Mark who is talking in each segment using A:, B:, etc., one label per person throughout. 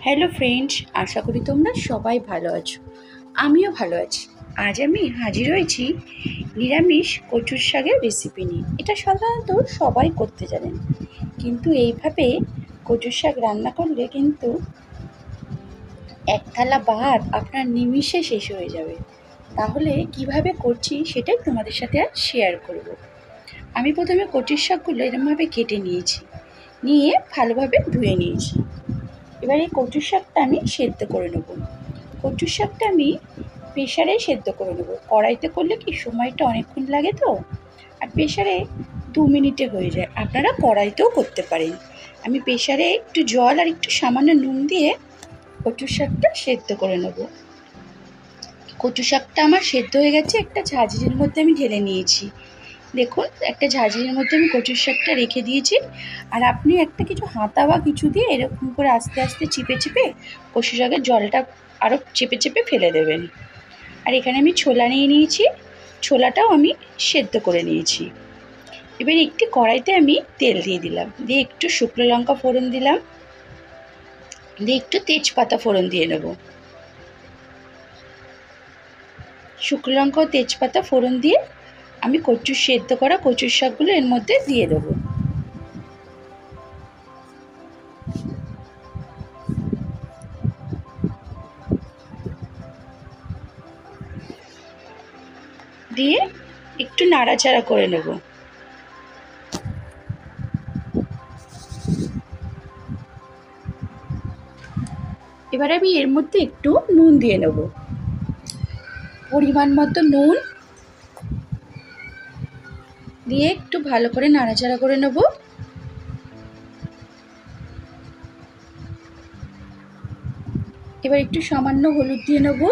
A: Hello friends, আশা করি তোমরা সবাই ভালো আছো। আমিও ভালো আছি। আজ আমি হাজির হয়েছি নিরামিষ কচুর শাকের রেসিপি নিয়ে। এটা সাধারণত সবাই করতে জানেন, কিন্তু এইভাবে কচুর শাক রান্না করলে কিন্তু এক থালা ভাত আপনার নিমিষে শেষ হয়ে যাবে। তাহলে কিভাবে করছি সেটাই তোমাদের সাথে আজ শেয়ার করব। আমি প্রথমে কচুর শাকগুলো এরকমভাবে কেটে নিয়েছি, নিয়ে ভালোভাবে ধুয়ে নিয়েছি। এবার এই কচু শাকটা আমি সেদ্ধ করে নেব। কচু শাকটা আমি প্রেশারে সেদ্ধ করে নেব। কড়াইতে করলে কি সময়টা অনেকক্ষণ লাগে তো, আর প্রেশারে 2 মিনিটে হয়ে যায়। আপনারা কড়াইতেও করতে পারেন। আমি প্রেশারে একটু জল আর একটু সামান্য নুন দিয়ে কচু শাকটা সেদ্ধ করে নেব। কচু শাকটা আমার সেদ্ধ হয়ে গেছে, একটা ঝাঁঝরির মধ্যে আমি ঢেলে নিয়েছি। দেখুন, একটা ঝাঁঝরির মধ্যে আমি কচুর শাকটা রেখে দিয়েছি। আর আপনি একটা কিছু হাতা বা কিছু দিয়ে এরকম করে আস্তে আস্তে চিপে চিপে কচু শাকের জলটা আরও চেপে চেপে ফেলে দেবেন। আর এখানে আমি ছোলা নিয়ে নিয়েছি, ছোলাটাও আমি সেদ্ধ করে নিয়েছি। এবার একটি কড়াইতে আমি তেল দিয়ে দিলাম, দিয়ে একটু শুকনো লঙ্কা ফোড়ন দিলাম, দিয়ে একটু তেজপাতা ফোড়ন দিয়ে নেব। শুকনো লঙ্কা ও তেজপাতা ফোড়ন দিয়ে আমি সেদ্ধ করা কচুর শাকগুলো এর মধ্যে দিয়ে দেবো। দিয়ে একটু নাড়াচাড়া করে নেব। এবার আমি এর মধ্যে একটু নুন দিয়ে নেব, পরিমাণ মতো নুন দিয়ে একটু ভালো করে নাড়াচাড়া করে নেব। এবার একটু সামান্য হলুদ দিয়ে নেব,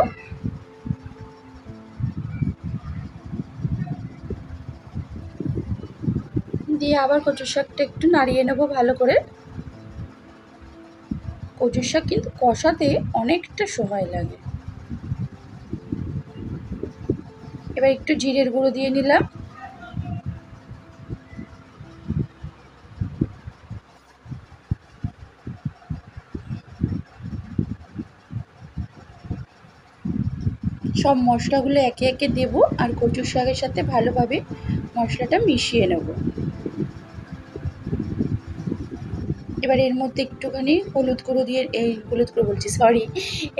A: দিয়ে আবার কচু শাকটা একটু নাড়িয়ে নেব ভালো করে। কচু শাক কিন্তু কষাতে অনেকটা সময় লাগে। এবার একটু জিরের গুঁড়ো দিয়ে নিলাম, সব মশলাগুলো একে একে দেব আর কচুর শাকের সাথে ভালোভাবে মশলাটা মিশিয়ে নেব। এবার এর মধ্যে একটুখানি হলুদ গুঁড়ো দিয়ে,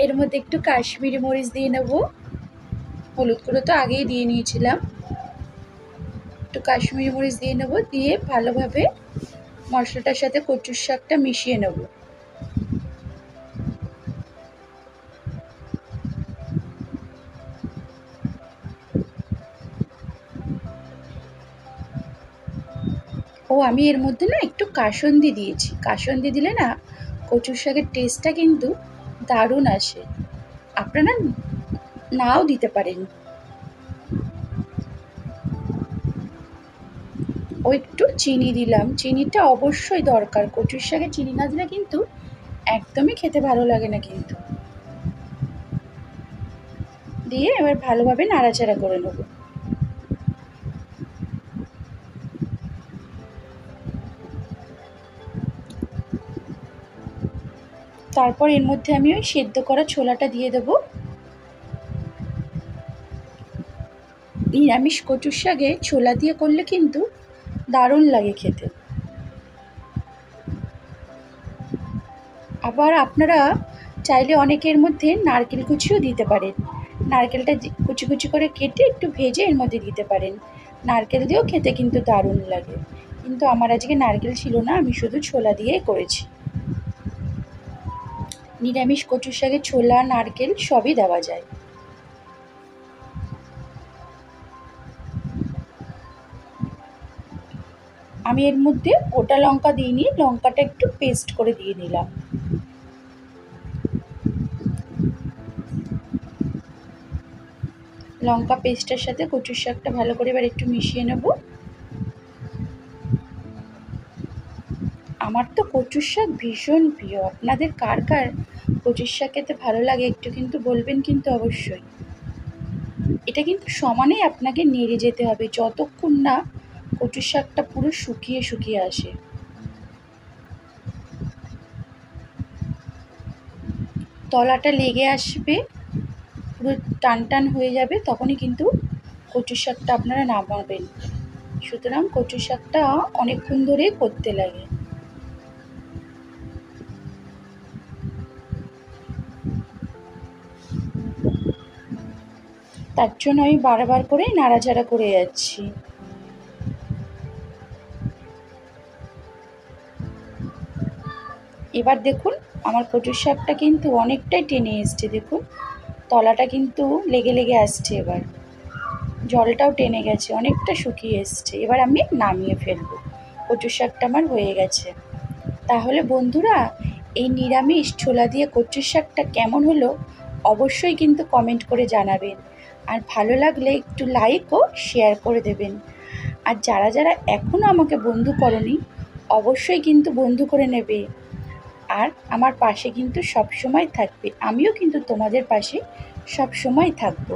A: এর মধ্যে একটু কাশ্মীরি মরিচ দিয়ে নেব। হলুদ গুঁড়ো তো আগেই দিয়ে নিয়েছিলাম, একটু কাশ্মীরি মরিচ দিয়ে নেব, দিয়ে ভালোভাবে মশলাটার সাথে কচুর শাকটা মিশিয়ে নেব। আমি এর মধ্যে না একটু কাসুন্দি দিয়েছি। কাসুন্দি দিলে না কচুর শাকের টেস্টটা কিন্তু দারুণ আসে। আপনারা নাও দিতে পারেন। একটু চিনি দিলাম, চিনিটা অবশ্যই দরকার। কচুর শাকে চিনি না দিলে কিন্তু একদমই খেতে ভালো লাগে না কিন্তু। দিয়ে এবার ভালোভাবে নাড়াচাড়া করে নেব। তারপর এর মধ্যে আমি ওই সেদ্ধ করা ছোলাটা দিয়ে দেব। নিরামিষ কচুর শাকে ছোলা দিয়ে করলে কিন্তু দারুণ লাগে খেতে। আবার আপনারা চাইলে অনেকের মধ্যে নারকেল কুচিও দিতে পারেন। নারকেলটা কুচি কুচি করে কেটে একটু ভেজে এর মধ্যে দিতে পারেন। নারকেল দিয়েও খেতে কিন্তু দারুণ লাগে, কিন্তু আমার আজকে নারকেল ছিল না, আমি শুধু ছোলা দিয়েই করেছি। নিরামিষ কচুর শাকে ছোলা নারকেল সবই দেওয়া যায়। আমি এর মধ্যে গোটা লঙ্কা দিইনি, লঙ্কাটা একটু পেস্ট করে দিয়ে নিলাম। লঙ্কা পেস্টের সাথে কচুর শাকটা ভালো করে এবার একটু মিশিয়ে নেব। আমার তো কচুর শাক ভীষণ প্রিয়। আপনাদের কার কার কচুর শাক খেতে ভালো লাগে একটু কিন্তু বলবেন কিন্তু অবশ্যই। এটা কিন্তু সমানে আপনাকে নেড়ে যেতে হবে যতক্ষণ না কচুর শাকটা পুরো শুকিয়ে শুকিয়ে আসে। তলাটা লেগে আসবে, পুরো টান টান হয়ে যাবে, তখনই কিন্তু কচু শাকটা আপনারা নামাবেন। সুতরাং কচু শাকটা অনেকক্ষণ ধরেই করতে লাগে। তার জন্য আমি বারবার করে নাড়াচাড়া করে যাচ্ছি। এবার দেখুন আমার কচুর শাকটা কিন্তু অনেকটাই টেনে এসছে, দেখুন তলাটা কিন্তু লেগে লেগে আসছে, এবার জলটাও টেনে গেছে, অনেকটা শুকিয়ে এসছে। এবার আমি নামিয়ে ফেলবো, কচুর শাকটা আমার হয়ে গেছে। তাহলে বন্ধুরা, এই নিরামিষ ছোলা দিয়ে কচুর শাকটা কেমন হলো অবশ্যই কিন্তু কমেন্ট করে জানাবেন, আর ভালো লাগলে একটু লাইক ও শেয়ার করে দেবেন। আর যারা যারা এখনও আমাকে বন্ধু করনি অবশ্যই কিন্তু বন্ধু করে নেবে, আর আমার পাশে কিন্তু সব সময় থাকবে। আমিও কিন্তু তোমাদের পাশে সব সময় থাকবো।